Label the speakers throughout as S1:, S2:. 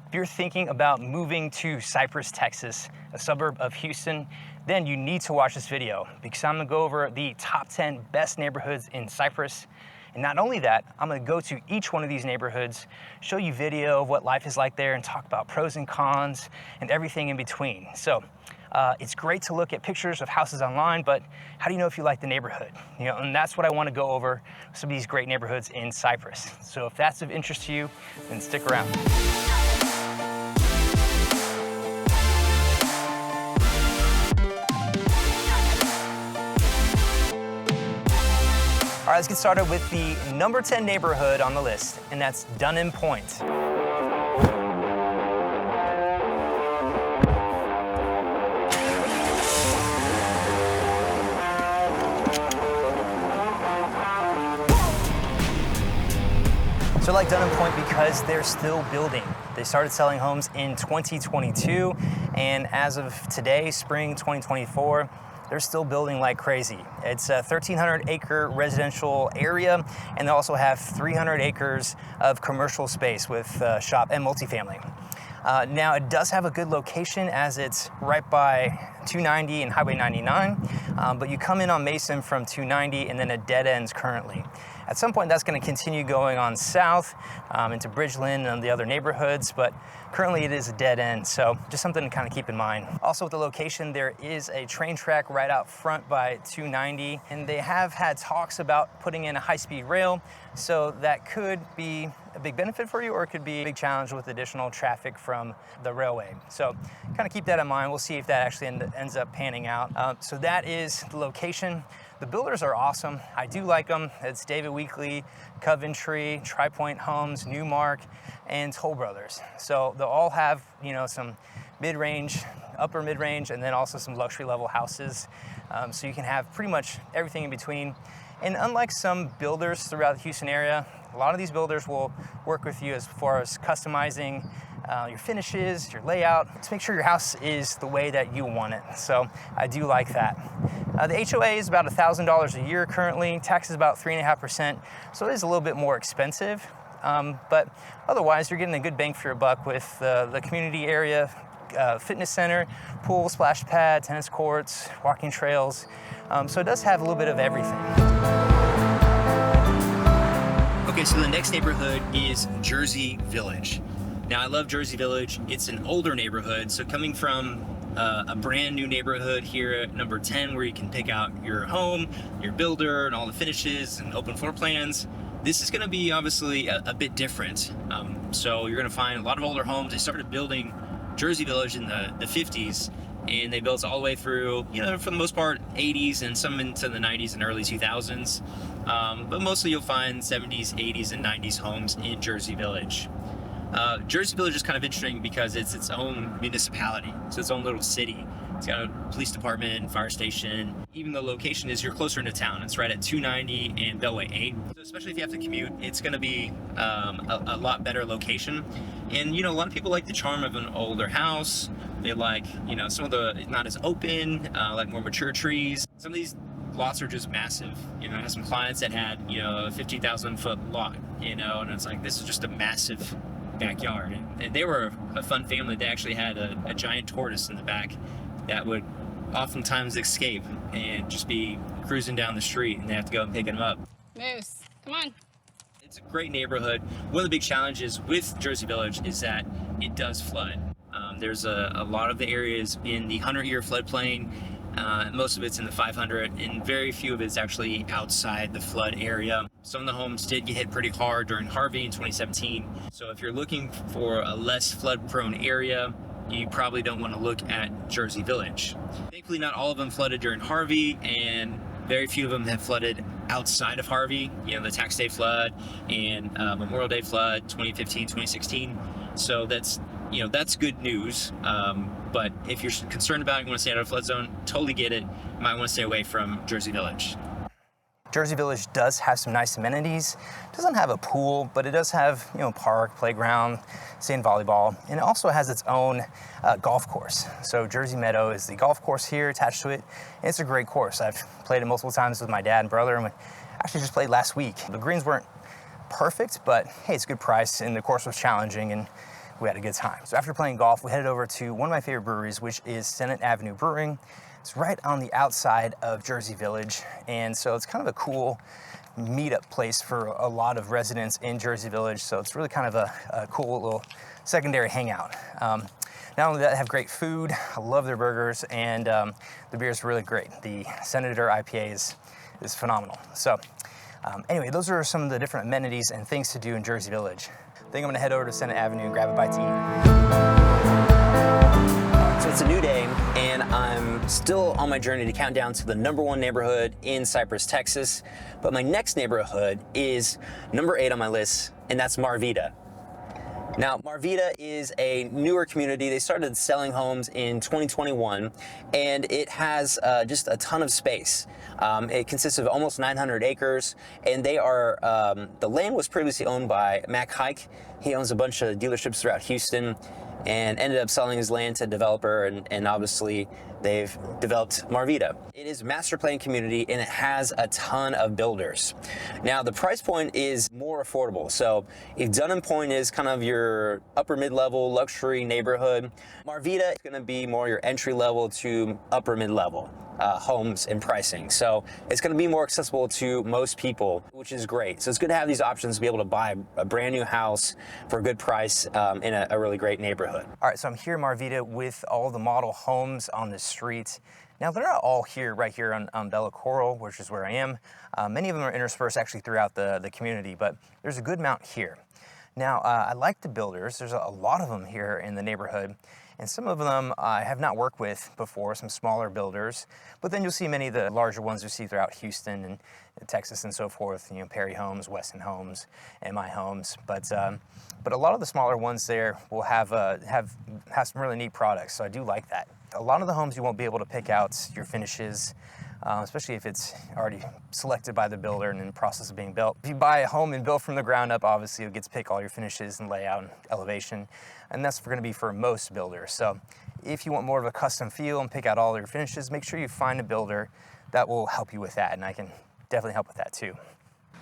S1: If you're thinking about moving to Cypress, Texas, a suburb of Houston, then you need to watch this video because I'm gonna go over the top 10 best neighborhoods in Cypress. And not only that, I'm gonna go to each one of these neighborhoods, show you video of what life is like there and talk about pros and cons and everything in between. So it's great to look at pictures of houses online, but how do you know if you like the neighborhood? And that's what I wanna go over, some of these great neighborhoods in Cypress. So if that's of interest to you, then stick around. All right, let's get started with the number 10 neighborhood on the list, and that's Dunham Point. So I like Dunham Point because they're still building. They started selling homes in 2022, and as of today, spring 2024, they're still building like crazy. It's a 1,300 acre residential area, and they also have 300 acres of commercial space with shop and multifamily. Now it does have a good location as it's right by 290 and Highway 99, but you come in on Mason from 290 and then it dead ends currently. At some point that's gonna continue going on south into Bridgeland and the other neighborhoods, but currently it is a dead end, so just something to kind of keep in mind. Also with the location, there is a train track right out front by 290, and they have had talks about putting in a high-speed rail, so that could be a big benefit for you, or it could be a big challenge with additional traffic from the railway. So kind of keep that in mind. We'll see if that actually ends up panning out. So that is the location. The builders are awesome. I do like them. It's David Weekley, Coventry, Tri-Point Homes, Newmark, and Toll Brothers. So they'll all have, some mid-range, upper mid-range, and then also some luxury level houses. So you can have pretty much everything in between. And unlike some builders throughout the Houston area, a lot of these builders will work with you as far as customizing your finishes, your layout, to make sure your house is the way that you want it. So I do like that. The HOA is about $1,000 a year currently. Tax is about 3.5%, so it is a little bit more expensive. But otherwise, you're getting a good bang for your buck with the community area, fitness center, pool, splash pad, tennis courts, walking trails. So it does have a little bit of everything. Okay, so the next neighborhood is Jersey Village. Now I love Jersey Village. It's an older neighborhood, so coming from a brand new neighborhood here at number 10 where you can pick out your home, your builder, and all the finishes and open floor plans, this is going to be obviously a bit different. So you're going to find a lot of older homes. They started building Jersey Village in the 50s, and they built all the way through, for the most part, 80s and some into the 90s and early 2000s. But mostly you'll find 70s, 80s, and 90s homes in Jersey Village. Jersey Village is kind of interesting because it's its own municipality. It's its own little city. It's got a police department, fire station. Even the location is you're closer into town. It's right at 290 and Beltway 8. So especially if you have to commute, it's going to be a lot better location. And a lot of people like the charm of an older house. They like some of the not as open, like more mature trees. Some of these lots are just massive. I have some clients that had a 50,000 foot lot. And it's like this is just a massive backyard, and they were a fun family. They actually had a giant tortoise in the back that would oftentimes escape and just be cruising down the street, and they have to go and pick him up.
S2: Moose, come on.
S1: It's a great neighborhood. One of the big challenges with Jersey Village is that it does flood. There's a lot of the areas in the 100-year floodplain. Most of it's in the 500, and very few of it's actually outside the flood area. Some of the homes did get hit pretty hard during Harvey in 2017. So if you're looking for a less flood-prone area, you probably don't want to look at Jersey Village. Thankfully, not all of them flooded during Harvey, and very few of them have flooded outside of Harvey. The tax day flood and Memorial Day flood, 2015, 2016. So that's good news. But if you're concerned about it, you want to stay out of a flood zone, totally get it. You might want to stay away from Jersey Village. Jersey Village does have some nice amenities. It doesn't have a pool, but it does have, park, playground, sand volleyball, and it also has its own golf course. So Jersey Meadow is the golf course here attached to it, and it's a great course. I've played it multiple times with my dad and brother, and we actually just played last week. The greens weren't perfect, but hey, it's a good price, and the course was challenging, and we had a good time. So after playing golf, we headed over to one of my favorite breweries, which is Senate Avenue Brewing. It's right on the outside of Jersey Village, and so it's kind of a cool meetup place for a lot of residents in Jersey Village, so it's really kind of a cool little secondary hangout. Not only that, they have great food, I love their burgers, and the beer is really great. The Senator IPA is phenomenal. So anyway, those are some of the different amenities and things to do in Jersey Village. I think I'm gonna head over to Senate Avenue and grab a bite to eat. So it's a new day, and I'm still on my journey to count down to the #1 neighborhood in Cypress, Texas. But my next neighborhood is number 8 on my list, and that's Marvita. Now, Marvita is a newer community. They started selling homes in 2021, and it has just a ton of space. It consists of almost 900 acres, and they are, the land was previously owned by Mac Haik. He owns a bunch of dealerships throughout Houston and ended up selling his land to a developer, and obviously they've developed Marvita. It is a master plan community, and it has a ton of builders. Now, the price point is more affordable. So if Dunham Point is kind of your upper mid-level luxury neighborhood, Marvita is gonna be more your entry level to upper mid-level homes and pricing. So it's gonna be more accessible to most people, which is great. So it's good to have these options to be able to buy a brand new house for a good price in a really great neighborhood. All right, so I'm here in Marvita with all the model homes on the street. Now, they're not all here, right here on Bella Coral, which is where I am. Many of them are interspersed actually throughout the community, but there's a good amount here. Now, I like the builders. There's a lot of them here in the neighborhood, and some of them I have not worked with before, some smaller builders, but then you'll see many of the larger ones you see throughout Houston and Texas and so forth, you know, Perry Homes, Weston Homes, MI Homes, but a lot of the smaller ones there will have some really neat products, so I do like that. A lot of the homes you won't be able to pick out your finishes, especially if it's already selected by the builder and in the process of being built. If you buy a home and build from the ground up, obviously you get to pick all your finishes and layout and elevation, and that's going to be for most builders. So if you want more of a custom feel and pick out all your finishes, make sure you find a builder that will help you with that, and I can definitely help with that too.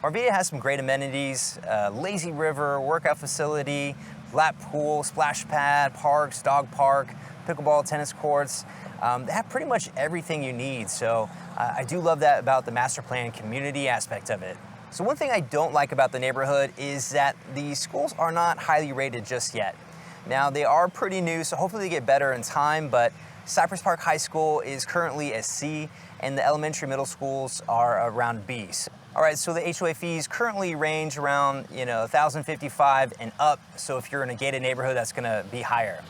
S1: Marvita has some great amenities, lazy river, workout facility, lap pool, splash pad, parks, dog park, pickleball, tennis courts. They have pretty much everything you need, so I do love that about the master plan community aspect of it. So one thing I don't like about the neighborhood is that the schools are not highly rated just yet. Now, they are pretty new, so hopefully they get better in time, but Cypress Park High School is currently a C, and the elementary middle schools are around Bs. All right, so the HOA fees currently range around, $1,055 and up, so if you're in a gated neighborhood, that's gonna be higher.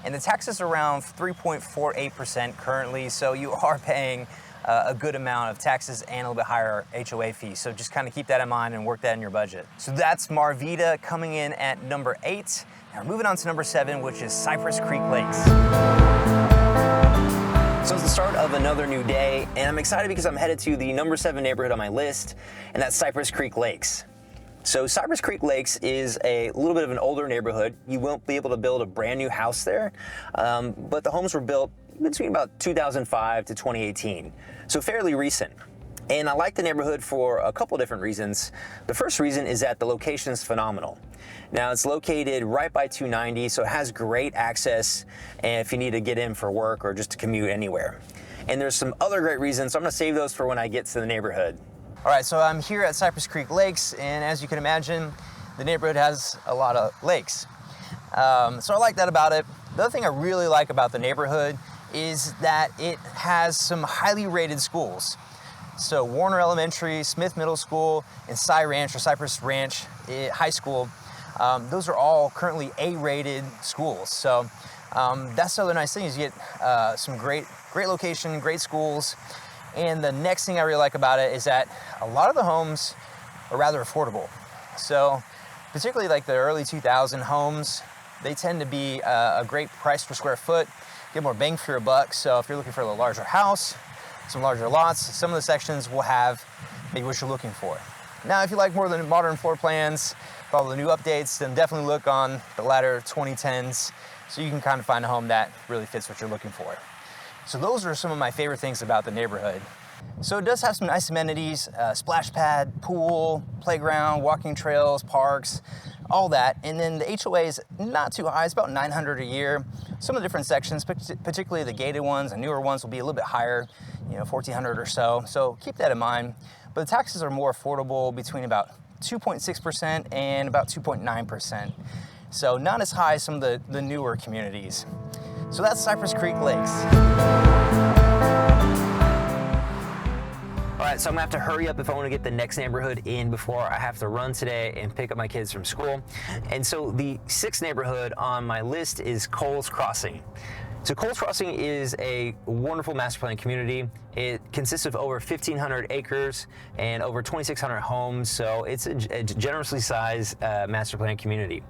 S1: And the tax is around 3.48% currently, so you are paying a good amount of taxes and a little bit higher HOA fees. So just kind of keep that in mind and work that in your budget. So that's Marvita coming in at number 8. Now we're moving on to number 7, which is Cypress Creek Lakes. So it's the start of another new day, and I'm excited because I'm headed to the number 7 neighborhood on my list, and that's Cypress Creek Lakes. So Cypress Creek Lakes is a little bit of an older neighborhood. You won't be able to build a brand new house there, but the homes were built between about 2005 to 2018, so fairly recent. And I like the neighborhood for a couple different reasons. The first reason is that the location is phenomenal. Now, it's located right by 290, so it has great access if you need to get in for work or just to commute anywhere. And there's some other great reasons, so I'm gonna save those for when I get to the neighborhood. All right, so I'm here at Cypress Creek Lakes, and as you can imagine, the neighborhood has a lot of lakes. So I like that about it. The other thing I really like about the neighborhood is that it has some highly rated schools. So Warner Elementary, Smith Middle School, and Cy Ranch or Cypress Ranch High School, those are all currently A-rated schools. So that's the other nice thing is you get some great location, great schools. And the next thing I really like about it is that a lot of the homes are rather affordable. So particularly like the early 2000 homes, they tend to be a great price per square foot, get more bang for your buck. So if you're looking for a larger house, some larger lots, some of the sections will have maybe what you're looking for. Now, if you like more than modern floor plans, follow the new updates, then definitely look on the latter 2010s so you can kind of find a home that really fits what you're looking for. So those are some of my favorite things about the neighborhood. So it does have some nice amenities, splash pad, pool, playground, walking trails, parks, all that. And then the HOA is not too high, it's about $900 a year. Some of the different sections, particularly the gated ones and newer ones, will be a little bit higher, you know, $1,400 or so. So keep that in mind. But the taxes are more affordable, between about 2.6% and about 2.9%. So not as high as some of the newer communities. So that's Cypress Creek Lakes.
S2: All right, so I'm gonna have to hurry up if I wanna get the next neighborhood in before I have to run today and pick up my kids from school. And so the 6th neighborhood on my list is Coles Crossing. So Coles Crossing is a wonderful master plan community. It consists of over 1,500 acres and over 2,600 homes, so it's a generously sized master plan community.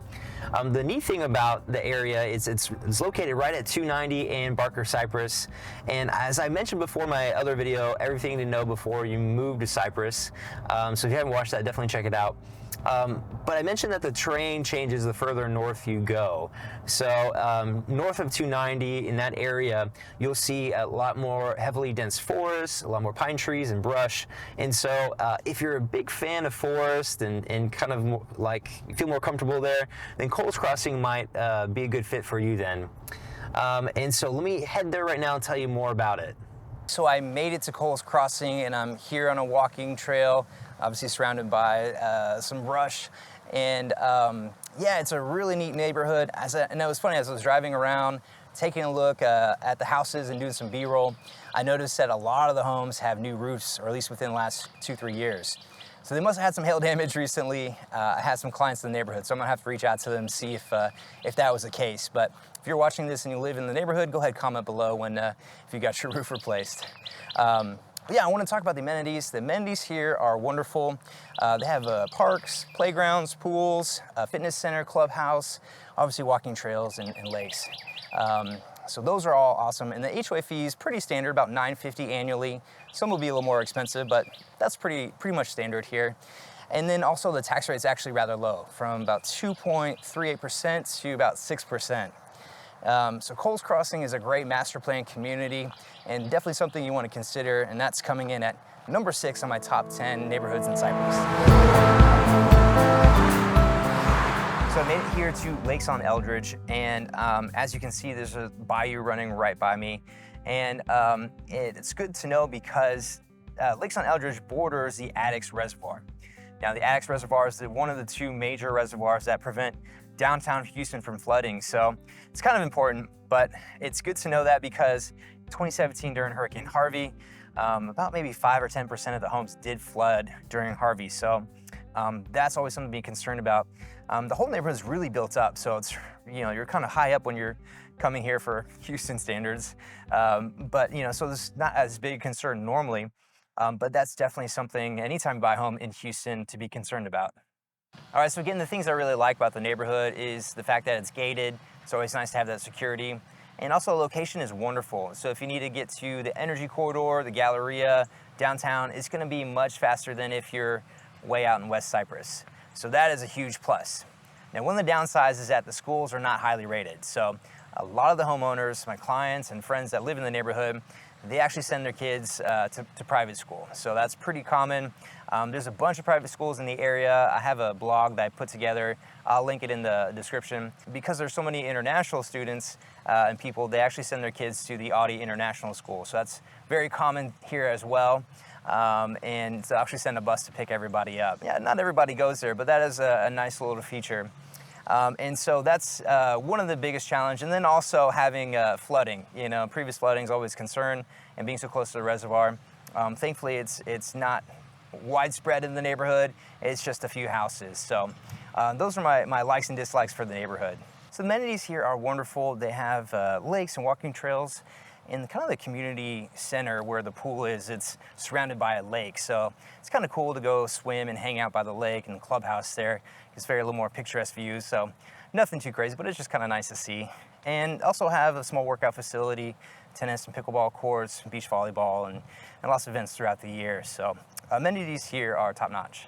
S2: The neat thing about the area is it's located right at 290 and Barker Cypress. And as I mentioned before in my other video, everything to know before you move to Cypress. So if you haven't watched that, definitely check it out. But I mentioned that the terrain changes the further north you go. So north of 290 in that area, you'll see a lot more heavily dense forests, a lot more pine trees and brush. And so if you're a big fan of forest and kind of more, like you feel more comfortable there, then Coles Crossing might be a good fit for you then. And so let me head there right now and tell you more about it.
S1: So I made it to Coles Crossing, and I'm here on a walking trail, obviously surrounded by some brush. And yeah, it's a really neat neighborhood. And it was funny, as I was driving around, taking a look at the houses and doing some B-roll, I noticed that a lot of the homes have new roofs, or at least within the last 2-3 years. So they must have had some hail damage recently. I had some clients in the neighborhood, so I'm gonna have to reach out to them, see if that was the case. But if you're watching this and you live in the neighborhood, go ahead, comment below if you got your roof replaced. But yeah, I want to talk about the amenities. The amenities here are wonderful. They have parks, playgrounds, pools, a fitness center, clubhouse, obviously walking trails and lakes. So those are all awesome. And the HOA fee is pretty standard, about $950 annually. Some will be a little more expensive, but that's pretty much standard here. And then also the tax rate is actually rather low, from about 2.38% to about 6%. So Coles Crossing is a great master plan community and definitely something you want to consider, and that's coming in at number 6 on my top 10 neighborhoods in Cypress. So I made it here to Lakes on Eldridge, and as you can see, there's a bayou running right by me. And it's good to know because Lakes on Eldridge borders the Addicks Reservoir. Now, the Addicks Reservoir is one of the 2 major reservoirs that prevent downtown Houston from flooding, so it's kind of important. But it's good to know that because 2017 during Hurricane Harvey, about maybe 5 or 10% of the homes did flood during Harvey, so that's always something to be concerned about. The whole neighborhood is really built up, so it's, you know, you're kind of high up when you're coming here for Houston standards, but you know, so this is not as big a concern normally, but that's definitely something anytime you buy a home in Houston to be concerned about. All right, so again, the things I really like about the neighborhood is the fact that it's gated. It's always nice to have that security. And also the location is wonderful. So if you need to get to the Energy Corridor, the Galleria, downtown, it's gonna be much faster than if you're way out in West Cypress. So that is a huge plus. Now, one of the downsides is that the schools are not highly rated. So a lot of the homeowners, my clients and friends that live in the neighborhood, they actually send their kids to private school. So that's pretty common. There's a bunch of private schools in the area. I have a blog that I put together. I'll link it in the description. Because there's so many international students and people, they actually send their kids to the Audi International School. So that's very common here as well. And to actually send a bus to pick everybody up. Yeah, not everybody goes there, but that is a nice little feature. And so that's one of the biggest challenges. And then also having flooding. You know, previous flooding is always a concern, and being so close to the reservoir. Thankfully, it's not widespread in the neighborhood. It's just a few houses. So those are my likes and dislikes for the neighborhood. So the amenities here are wonderful. They have lakes and walking trails. In kind of the community center where the pool is, it's surrounded by a lake. So it's kind of cool to go swim and hang out by the lake, and the clubhouse there. It's very a little more picturesque views. So nothing too crazy, but it's just kind of nice to see. And also have a small workout facility, tennis and pickleball courts, beach volleyball, and lots of events throughout the year. So amenities here are top notch.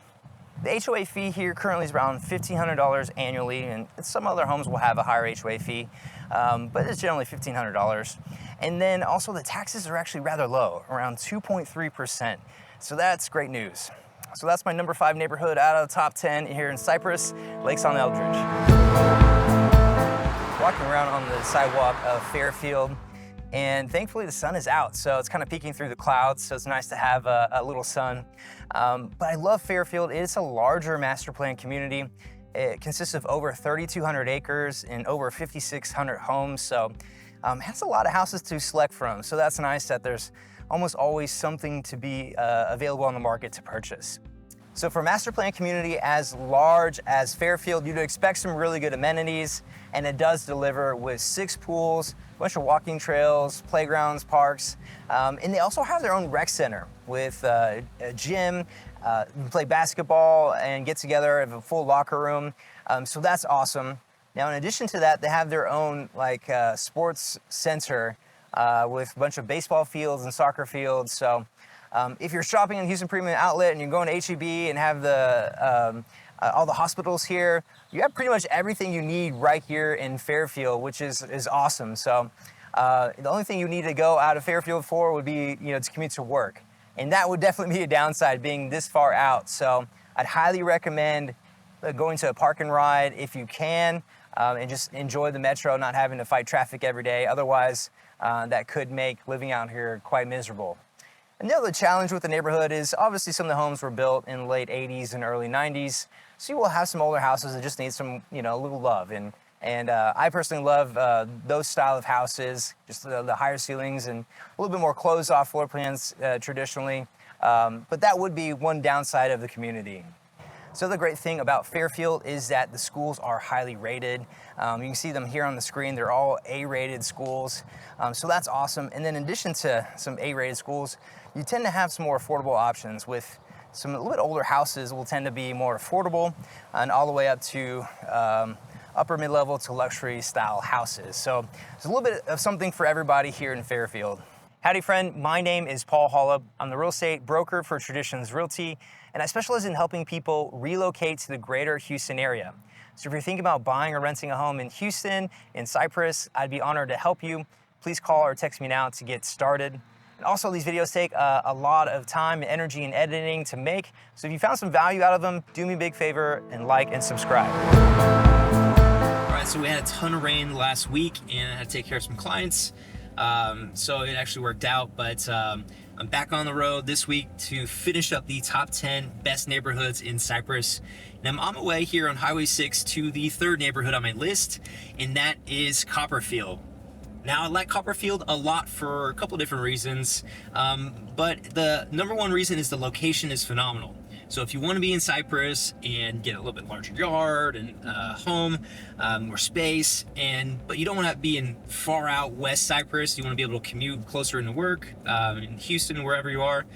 S1: The HOA fee here currently is around $1,500 annually, and some other homes will have a higher HOA fee, but it's generally $1,500. And then also the taxes are actually rather low, around 2.3%. So that's great news. So that's my number 5 neighborhood out of the top 10 here in Cypress, Lakes on Eldridge. Walking around on the sidewalk of Fairfield, and thankfully the sun is out, so it's kind of peeking through the clouds, so it's nice to have a little sun. But I love Fairfield. It's a larger master plan community. It consists of over 3,200 acres and over 5,600 homes, so it has a lot of houses to select from. So that's nice that there's almost always something to be available on the market to purchase. So for a master plan community as large as Fairfield, you'd expect some really good amenities, and it does deliver with 6 pools, a bunch of walking trails, playgrounds, parks, and they also have their own rec center with a gym. You can play basketball and get together, have a full locker room, so that's awesome. Now, in addition to that, they have their own sports center with a bunch of baseball fields and soccer fields. So if you're shopping in Houston Premium Outlet and you're going to H-E-B and have all the hospitals here, you have pretty much everything you need right here in Fairfield, which is awesome. So the only thing you need to go out of Fairfield for would be to commute to work. And that would definitely be a downside being this far out. So I'd highly recommend going to a park and ride if you can, and just enjoy the metro, not having to fight traffic every day. Otherwise, that could make living out here quite miserable. And the other challenge with the neighborhood is obviously some of the homes were built in the late 80s and early 90s. So you will have some older houses that just need some, a little love. And I personally love those style of houses, just the higher ceilings and a little bit more closed off floor plans traditionally. But that would be one downside of the community. So the great thing about Fairfield is that the schools are highly rated. You can see them here on the screen. They're all A-rated schools. So that's awesome. And then in addition to some A-rated schools, you tend to have some more affordable options with some a little bit older houses will tend to be more affordable and all the way up to upper mid-level to luxury style houses. So there's a little bit of something for everybody here in Fairfield. Howdy friend, my name is Paul Holub. I'm the real estate broker for Traditions Realty, and I specialize in helping people relocate to the greater Houston area. So if you're thinking about buying or renting a home in Houston, in Cypress, I'd be honored to help you. Please call or text me now to get started. And also, these videos take a lot of time and energy and editing to make. So if you found some value out of them, do me a big favor and like and subscribe. All right, so we had a ton of rain last week and I had to take care of some clients. So it actually worked out, but I'm back on the road this week to finish up the top 10 best neighborhoods in Cypress. And I'm on my way here on Highway 6 to the 3rd neighborhood on my list, and that is Copperfield. Now, I like Copperfield a lot for a couple different reasons, but the number one reason is the location is phenomenal. So if you want to be in Cypress and get a little bit larger yard and home, more space, but you don't want to be in far out West Cypress, you want to be able to commute closer into work, in Houston, wherever you are,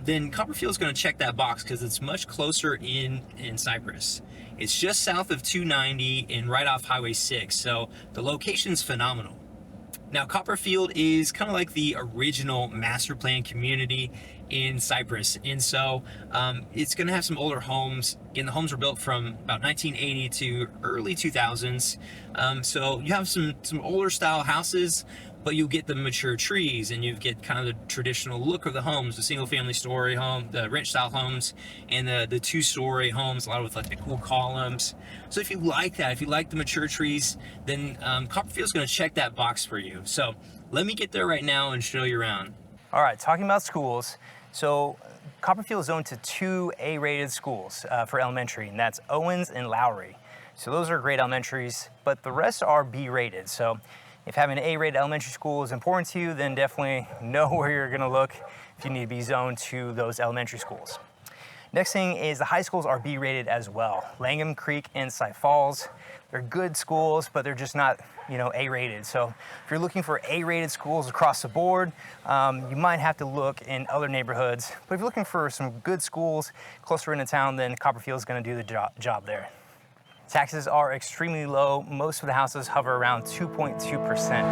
S1: then Copperfield is going to check that box because it's much closer in Cypress. It's just south of 290 and right off Highway 6, so the location is phenomenal. Now, Copperfield is kind of like the original master plan community in Cypress, and so it's going to have some older homes, and the homes were built from about 1980 to early 2000s. So you have some older style houses, but you get the mature trees, and you get kind of the traditional look of the homes, the single family story home, the ranch style homes, and the 2-story homes, a lot with like the cool columns. So if you like that, if you like the mature trees, then Copperfield's going to check that box for you. So let me get there right now and show you around. All right, talking about schools. So Copperfield is zoned to 2 A-rated schools for elementary, and that's Owens and Lowry. So those are great elementaries, but the rest are B-rated. So if having an A-rated elementary school is important to you, then definitely know where you're gonna look if you need to be zoned to those elementary schools. Next thing is the high schools are B-rated as well. Langham Creek and Cy Falls, they're good schools, but they're just not, A-rated. So if you're looking for A-rated schools across the board, you might have to look in other neighborhoods. But if you're looking for some good schools closer into town, then Copperfield is gonna do the job there. Taxes are extremely low. Most of the houses hover around 2.2%.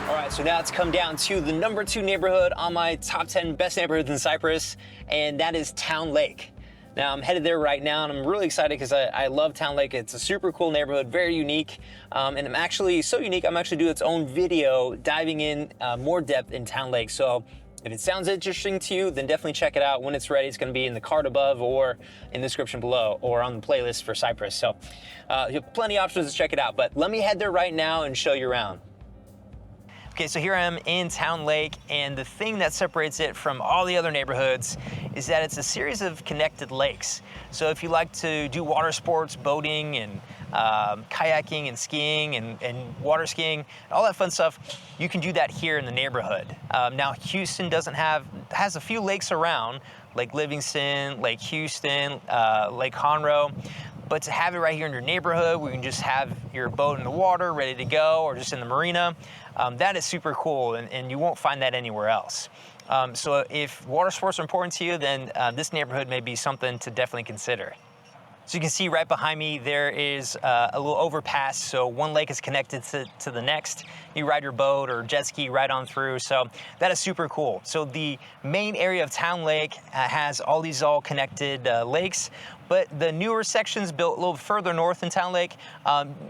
S1: All right, so now it's come down to the number 2 neighborhood on my top 10 best neighborhoods in Cypress, and that is Town Lake.
S2: Now I'm headed there right now, and I'm really excited because I love Town Lake. It's a super cool neighborhood, very unique, and I'm actually so unique, I'm actually doing its own video diving in more depth in Town Lake. So if it sounds interesting to you, then definitely check it out. When it's ready, it's going to be in the card above or in the description below or on the playlist for Cypress. So you have plenty of options to check it out, but let me head there right now and show you around. Okay, so here I am in Town Lake, and the thing that separates it from all the other neighborhoods is that it's a series of connected lakes. So if you like to do water sports, boating and kayaking and skiing and water skiing, all that fun stuff, you can do that here in the neighborhood. Now Houston has a few lakes around, Lake Livingston, Lake Houston, Lake Conroe. But to have it right here in your neighborhood where you can just have your boat in the water ready to go, or just in the marina, that is super cool, and you won't find that anywhere else. So if water sports are important to you, then this neighborhood may be something to definitely consider. So you can see right behind me there is a little overpass, so one lake is connected to the next. You ride your boat or jet ski right on through, so that is super cool. So the main area of Town Lake has all these connected lakes, but the newer sections built a little further north in Town Lake,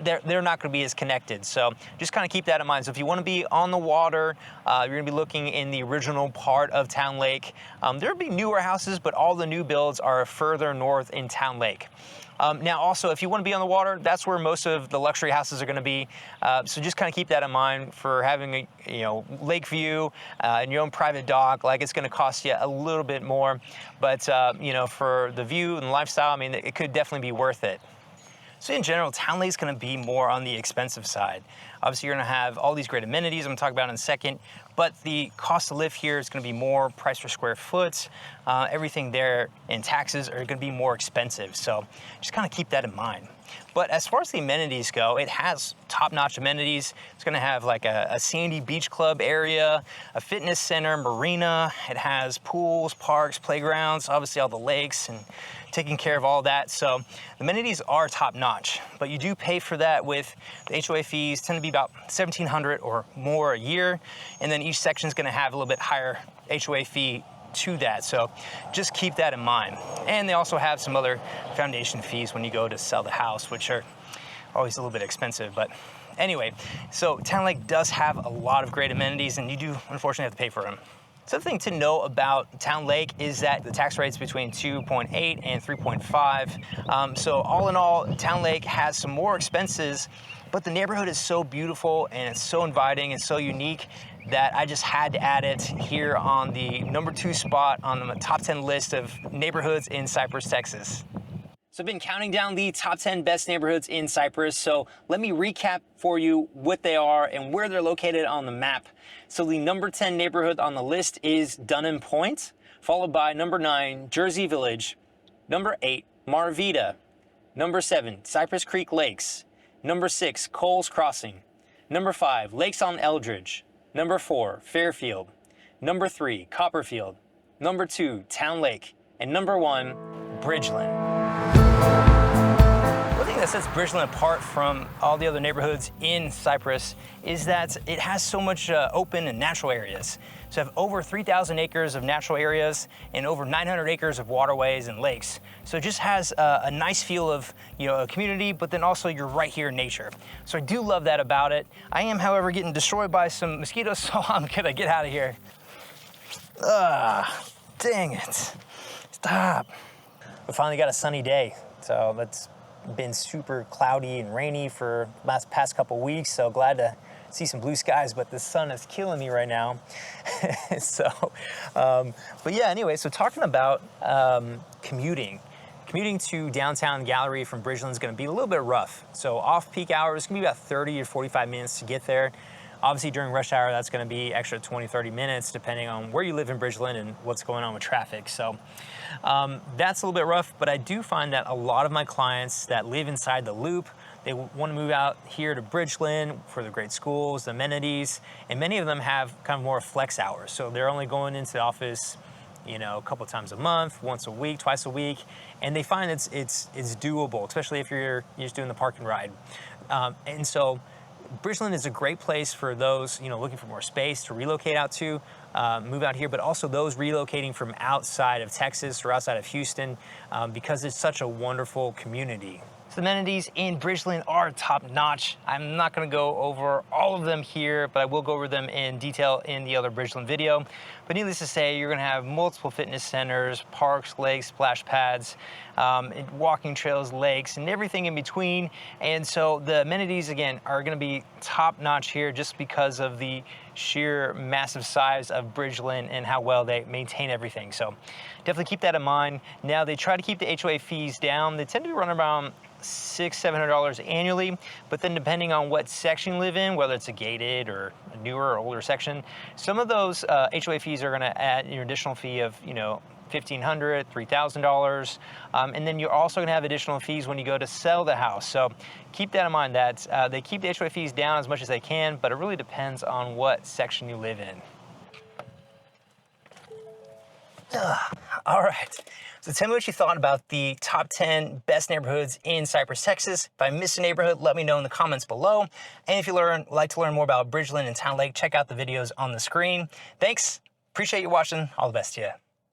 S2: they're not going to be as connected. So just kind of keep that in mind. So if you want to be on the water, you're going to be looking in the original part of Town Lake. There'll be newer houses, but all the new builds are further north in Town Lake. Now also, if you want to be on the water, that's where most of the luxury houses are going to be. So just kind of keep that in mind for having a lake view and your own private dock. Like, it's going to cost you a little bit more, but for the view and the lifestyle, I mean, it could definitely be worth it. So in general, Town Lake is going to be more on the expensive side. Obviously, you're going to have all these great amenities I'm going to talk about in a second, but the cost to live here is going to be more, price per square foot. Everything there and taxes are going to be more expensive. So just kind of keep that in mind. But as far as the amenities go, it has top-notch amenities. It's going to have like a sandy beach club area, a fitness center, marina. It has pools, parks, playgrounds, obviously all the lakes, and taking care of all that. So the amenities are top-notch, but you do pay for that with the HOA fees. Tend to be about $1,700 or more a year, and then each section is going to have a little bit higher HOA fee to that, so just keep that in mind. And they also have some other foundation fees when you go to sell the house, which are always a little bit expensive. But anyway, so Town Lake does have a lot of great amenities, and you do unfortunately have to pay for them. So the thing to know about Town Lake is that the tax rate's between 2.8 and 3.5. So all in all, Town Lake has some more expenses, but the neighborhood is so beautiful and it's so inviting and so unique that I just had to add it here on the #2 spot on the top 10 list of neighborhoods in Cypress, Texas. So I've been counting down the top 10 best neighborhoods in Cypress, so let me recap for you what they are and where they're located on the map. So the number 10 neighborhood on the list is Dunham Point, followed by number 9, Jersey Village, number 8, Marvita, number 7, Cypress Creek Lakes, number 6, Coles Crossing, number 5, Lakes on Eldridge, number 4, Fairfield, number 3, Copperfield, number 2, Town Lake, and number 1, Bridgeland. One thing that sets Bridgeland apart from all the other neighborhoods in Cypress is that it has so much open and natural areas. So you have over 3,000 acres of natural areas and over 900 acres of waterways and lakes. So it just has a nice feel of a community, but then also you're right here in nature. So I do love that about it. I am, however, getting destroyed by some mosquitoes, so I'm gonna get out of here. Dang it. Stop. We finally got a sunny day. So it's been super cloudy and rainy for the past couple weeks. So glad to see some blue skies, but the sun is killing me right now. But yeah, anyway, so talking about commuting to downtown Gallery from Bridgeland is going to be a little bit rough. So off-peak hours, it's going to be about 30 to 45 minutes to get there. Obviously during rush hour, that's going to be extra 20, 30 minutes depending on where you live in Bridgeland and what's going on with traffic. So that's a little bit rough, but I do find that a lot of my clients that live inside the loop, they want to move out here to Bridgeland for the great schools, the amenities, and many of them have kind of more flex hours. So they're only going into the office, a couple times a month, once a week, twice a week, and they find it's doable, especially if you're just doing the park and ride. And so
S1: Bridgeland is a great place for those, looking for more space to relocate out to, move out here, but also those relocating from outside of Texas or outside of Houston, because it's such a wonderful community. The amenities in Bridgeland are top notch. I'm not gonna go over all of them here, but I will go over them in detail in the other Bridgeland video. But needless to say, you're gonna have multiple fitness centers, parks, lakes, splash pads, walking trails, lakes, and everything in between. And so the amenities, again, are gonna be top notch here just because of the sheer massive size of Bridgeland and how well they maintain everything. So definitely keep that in mind. Now, they try to keep the HOA fees down. They tend to be running around $600-700 annually, but then depending on what section you live in, whether it's a gated or a newer or older section, some of those HOA fees are gonna add an additional fee of, $1,500, $3,000, and then you're also gonna have additional fees when you go to sell the house. So keep that in mind, that they keep the HOA fees down as much as they can, but it really depends on what section you live in. All right, so tell me what you thought about the top 10 best neighborhoods in Cypress, Texas. If I missed a neighborhood, let me know in the comments below. And if you like to learn more about Bridgeland and Town Lake, check out the videos on the screen. Thanks, appreciate you watching, all the best to you.